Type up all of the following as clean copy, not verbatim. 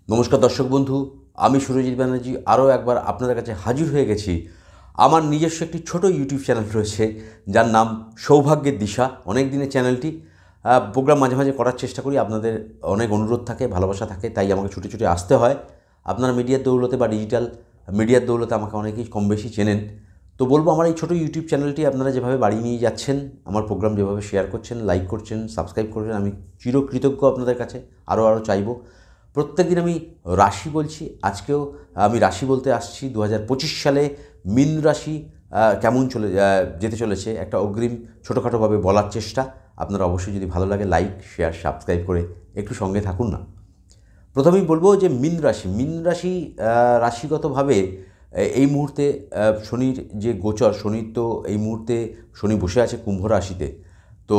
নমস্কার দর্শক বন্ধু, আমি সুরজিৎ ব্যানার্জি আরও একবার আপনাদের কাছে হাজির হয়ে গেছি। আমার নিজস্ব একটি ছোট ইউটিউব চ্যানেল রয়েছে যার নাম সৌভাগ্যের দিশা। অনেক দিনের চ্যানেলটি, প্রোগ্রাম মাঝে মাঝে করার চেষ্টা করি। আপনাদের অনেক অনুরোধ থাকে, ভালোবাসা থাকে, তাই আমাকে ছুটে ছুটে আসতে হয়। আপনারা মিডিয়ার দৌলতে বা ডিজিটাল মিডিয়ার দৌলতে আমাকে অনেকেই কম বেশি চেনেন। তো বলবো, আমার এই ছোটো ইউটিউব চ্যানেলটি আপনারা যেভাবে বাড়িয়ে নিয়ে যাচ্ছেন, আমার প্রোগ্রাম যেভাবে শেয়ার করছেন, লাইক করছেন, সাবস্ক্রাইব করছেন, আমি চিরকৃতজ্ঞ আপনাদের কাছে। আরও চাইব। প্রত্যেক দিন আমি রাশি বলছি, আজকেও আমি রাশি বলতে আসছি। 2025 সালে মীন রাশি কেমন যেতে চলেছে একটা অগ্রিম ছোটোখাটোভাবে বলার চেষ্টা। আপনারা অবশ্যই যদি ভালো লাগে লাইক শেয়ার সাবস্ক্রাইব করে একটু সঙ্গে থাকুন না। প্রথমেই বলবো যে মীন রাশি রাশিগতভাবে এই মুহূর্তে শনির যে গোচর, শনির তো এই মুহূর্তে শনি বসে আছে কুম্ভ রাশিতে। তো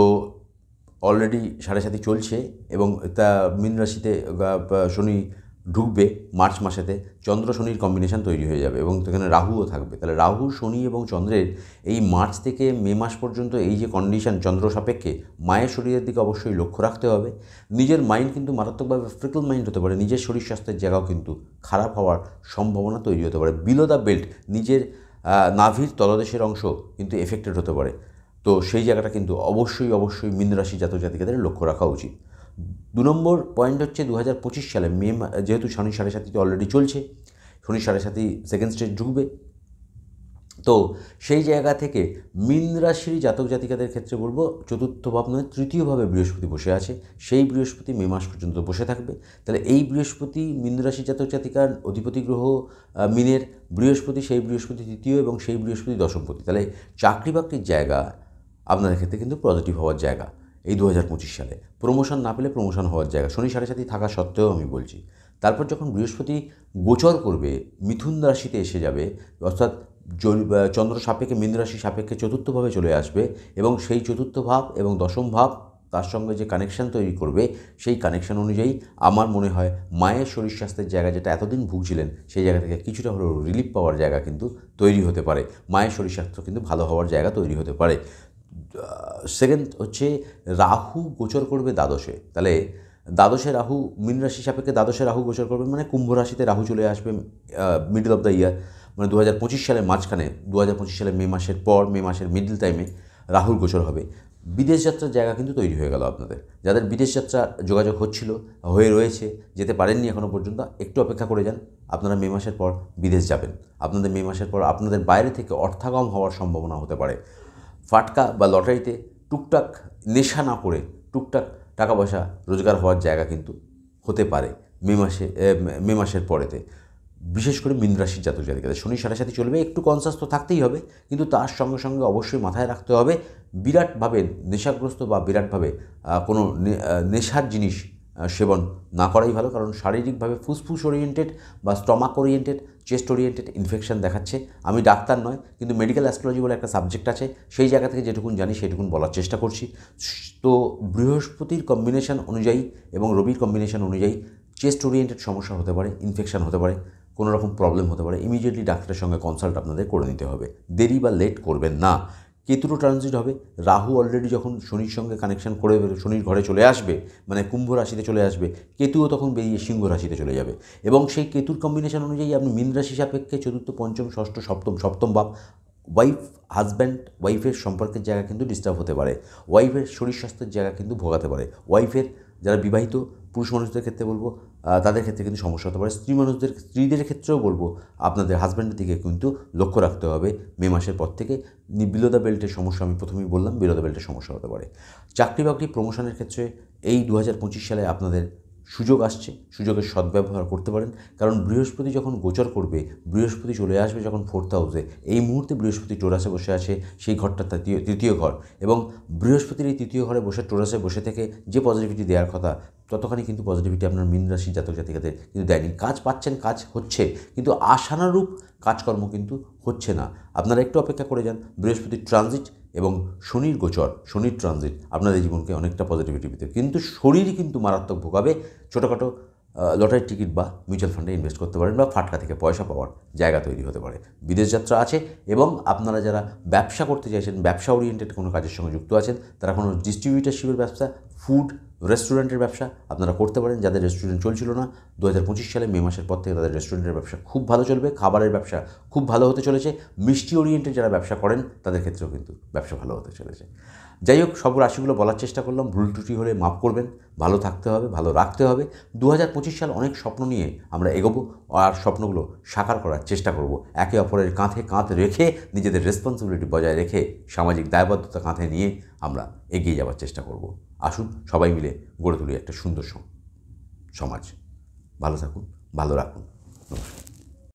অলরেডি 7.5 চলছে এবং তা মীন রাশিতে শনি ঢুকবে মার্চ মাসেতে। চন্দ্র শনির কম্বিনেশন তৈরি হয়ে যাবে এবং সেখানে রাহুও থাকবে। তাহলে রাহু, শনি এবং চন্দ্রের এই মার্চ থেকে মে মাস পর্যন্ত এই যে কন্ডিশন চন্দ্র সাপেক্ষে, মায়ের শরীরের দিকে অবশ্যই লক্ষ্য রাখতে হবে। নিজের মাইন্ড কিন্তু মারাত্মকভাবে ফ্রিকল মাইন্ড হতে পারে। নিজের শরীর স্বাস্থ্যের জায়গাও কিন্তু খারাপ হওয়ার সম্ভাবনা তৈরি হতে পারে। বিলো দ্য বেল্ট, নিজের নাভির তলদেশের অংশ কিন্তু এফেক্টেড হতে পারে। তো সেই জায়গাটা কিন্তু অবশ্যই মীন রাশি জাতক জাতিকাদের লক্ষ্য রাখা উচিত। 2 নম্বর পয়েন্ট হচ্ছে 2025 সালে যেহেতু শনি 7.5 অলরেডি চলছে, শনি 7.5 সেকেন্ড স্টেজ ঢুকবে। তো সেই জায়গা থেকে মীন রাশির জাতক জাতিকাদের ক্ষেত্রে বলবো, চতুর্থ ভাব নয় তৃতীয়ভাবে বৃহস্পতি বসে আছে। সেই বৃহস্পতি মে মাস পর্যন্ত বসে থাকবে। তাহলে এই বৃহস্পতি মীন রাশি জাতক জাতিকার অধিপতি গ্রহ মীনের বৃহস্পতি, সেই বৃহস্পতি তৃতীয় এবং সেই বৃহস্পতি দশমপতি। তাহলে চাকরি বাকরির জায়গা আপনাদের ক্ষেত্রে কিন্তু পজিটিভ হওয়ার জায়গা। এই 2025 সালে প্রমোশন না পেলে প্রমোশন হওয়ার জায়গা, শনি 7.5 থাকা সত্ত্বেও আমি বলছি। তারপর যখন বৃহস্পতি গোচর করবে, মিথুন রাশিতে এসে যাবে, অর্থাৎ চন্দ্র সাপেক্ষে মীন রাশি সাপেক্ষে চতুর্থভাবে চলে আসবে এবং সেই চতুর্থ ভাব এবং দশম ভাব তার সঙ্গে যে কানেকশান তৈরি করবে, সেই কানেকশান অনুযায়ী আমার মনে হয় মায়ের শরীর স্বাস্থ্যের জায়গা, যেটা এতদিন ভুগছিলেন, সেই জায়গা থেকে কিছুটা হলেও রিলিফ পাওয়ার জায়গা কিন্তু তৈরি হতে পারে। মায়ের শরীর স্বাস্থ্য কিন্তু ভালো হওয়ার জায়গা তৈরি হতে পারে। সেকেন্ড হচ্ছে রাহু গোচর করবে দ্বাদশে। তাহলে দ্বাদশে রাহু, মীন রাশি সাপেক্ষে দ্বাদশে রাহু গোচর করবে মানে কুম্ভ রাশিতে রাহু চলে আসবে মিডল অফ দ্য ইয়ার, মানে 2025 সালের মাঝখানে। 2025 সালের মে মাসের পর, মে মাসের মিডল টাইমে রাহুর গোচর হবে। বিদেশ যাত্রার জায়গা কিন্তু তৈরি হয়ে গেল আপনাদের। যাদের বিদেশ যাত্রা যোগাযোগ হয়ে রয়েছে, যেতে পারেননি এখনও পর্যন্ত, একটু অপেক্ষা করে যান। আপনারা মে মাসের পর বিদেশ যাবেন। আপনাদের মে মাসের পর আপনাদের বাইরে থেকে অর্থাগম হওয়ার সম্ভাবনা হতে পারে। ফাটকা বা লটারিতে টুকটাক নেশা না করে টুকটাক টাকা পয়সা রোজগার হওয়ার জায়গা কিন্তু হতে পারে মে মাসের পরেতে। বিশেষ করে মীন রাশির জাতক জাতিকাদের শনি 7.5 চলবে, একটু কনসাস তো থাকতেই হবে, কিন্তু তার সঙ্গে সঙ্গে অবশ্যই মাথায় রাখতে হবে বিরাটভাবে নেশাগ্রস্ত বা বিরাটভাবে কোনো নেশার জিনিস সেবন না করাই ভালো। কারণ শারীরিকভাবে ফুসফুস ওরিয়েন্টেড বা stomach oriented, chest oriented infection দেখাচ্ছে। আমি ডাক্তার নয়, কিন্তু মেডিকেল অ্যাস্ট্রোলজি বলে একটা সাবজেক্ট আছে, সেই জায়গা থেকে যেটুকুন জানি সেটুকুন বলার চেষ্টা করছি। তো বৃহস্পতির কম্বিনেশন অনুযায়ী এবং রবির কম্বিনেশন অনুযায়ী চেস্ট ওরিয়েন্টেড সমস্যা হতে পারে, ইনফেকশন হতে পারে, কোনো রকম প্রবলেম হতে পারে। ইমিডিয়েটলি ডাক্তারের সঙ্গে কনসাল্ট আপনাদের করে নিতে হবে। দেরি বা লেট করবেন না। কেতুরও ট্রানজিট হবে। রাহু অলরেডি যখন শনির সঙ্গে কানেকশন করে শনির ঘরে চলে আসবে, মানে কুম্ভ রাশিতে চলে আসবে, কেতুও তখন বেরিয়ে সিংহ রাশিতে চলে যাবে এবং সেই কেতুর কম্বিনেশন অনুযায়ী আপনি মীন রাশি সাপেক্ষে চতুর্থ, পঞ্চম, ষষ্ঠ, সপ্তম ভাব, ওয়াইফের সম্পর্কের জায়গা কিন্তু ডিস্টার্ব হতে পারে। ওয়াইফের শরীর স্বাস্থ্যের জায়গা কিন্তু ভোগাতে পারে। ওয়াইফের যারা বিবাহিত পুরুষ মানুষদের ক্ষেত্রে বলবো, তাদের ক্ষেত্রে কিন্তু সমস্যা হতে পারে। স্ত্রীদের ক্ষেত্রেও বলবো, আপনাদের হাজব্যান্ডের দিকে কিন্তু লক্ষ্য রাখতে হবে। মে মাসের পর থেকে বিলো দ্য বেল্টের সমস্যা, আমি প্রথমেই বললাম, বিলো দ্য বেল্টের সমস্যা হতে পারে। চাকরি বাকরি প্রমোশনের ক্ষেত্রে এই 2025 সালে আপনাদের সুযোগ আসছে, সুযোগের সদ্ব্যবহার করতে পারেন। কারণ বৃহস্পতি যখন গোচর করবে, বৃহস্পতি চলে আসবে যখন 4th হাউসে। এই মুহূর্তে বৃহস্পতি টোরাসে বসে আছে, সেই ঘরটা তৃতীয় ঘর, এবং বৃহস্পতির এই তৃতীয় ঘরে বসে টোরাসে বসে থেকে যে পজিটিভিটি দেওয়ার কথা, ততখানি কিন্তু পজিটিভিটি আপনার মীন রাশির জাতক জাতিকাদের কিন্তু দেয়নি। কাজ পাচ্ছেন, কাজ হচ্ছে, কিন্তু আশানুরূপ কাজকর্ম কিন্তু হচ্ছে না। আপনারা একটু অপেক্ষা করে যান। বৃহস্পতির ট্রানজিট এবং শনির গোচর, শনির ট্রানজিট আপনাদের জীবনকে অনেকটা পজিটিভিটি দিতে, কিন্তু শরীরই কিন্তু মারাত্মক ভোগাবে। ছোটোখাটো লটারির টিকিট বা মিউচুয়াল ফান্ডে ইনভেস্ট করতে পারেন, বা ফাটকা থেকে পয়সা পাওয়ার জায়গা তৈরি হতে পারে। বিদেশ যাত্রা আছে, এবং আপনারা যারা ব্যবসা করতে চাইছেন, ব্যবসা ওরিয়েন্টেড কোনো কাজের সঙ্গে যুক্ত আছেন, তারা কোনো ডিস্ট্রিবিউটারশিপের ব্যবসা, ফুড রেস্টুরেন্টের ব্যবসা আপনারা করতে পারেন। যাদের রেস্টুরেন্ট চলছিল না, 2025 সালে মে মাসের পর থেকে তাদের রেস্টুরেন্টের ব্যবসা খুব ভালো চলবে। খাবারের ব্যবসা খুব ভালো হতে চলেছে। মিষ্টি ওরিয়েন্টেড যারা ব্যবসা করেন তাদের ক্ষেত্রেও কিন্তু ব্যবসা ভালো হতে চলেছে। যাই হোক, সব রাশিগুলো বলার চেষ্টা করলাম। ভুল ত্রুটি হলে মাফ করবেন। ভালো থাকতে হবে, ভালো রাখতে হবে। 2025 সাল অনেক স্বপ্ন নিয়ে আমরা এগোবো, আর স্বপ্নগুলো সাকার করার চেষ্টা করব। একে অপরের কাঁধে কাঁধ রেখে, নিজেদের রেসপন্সিবিলিটি বজায় রেখে, সামাজিক দায়বদ্ধতা কাঁধে নিয়ে আমরা এগিয়ে যাওয়ার চেষ্টা করব। আসুন সবাই মিলে গড়ে তুলি একটা সুন্দর সমাজ। ভালো থাকুন, ভালো রাখুন। নমস্কার।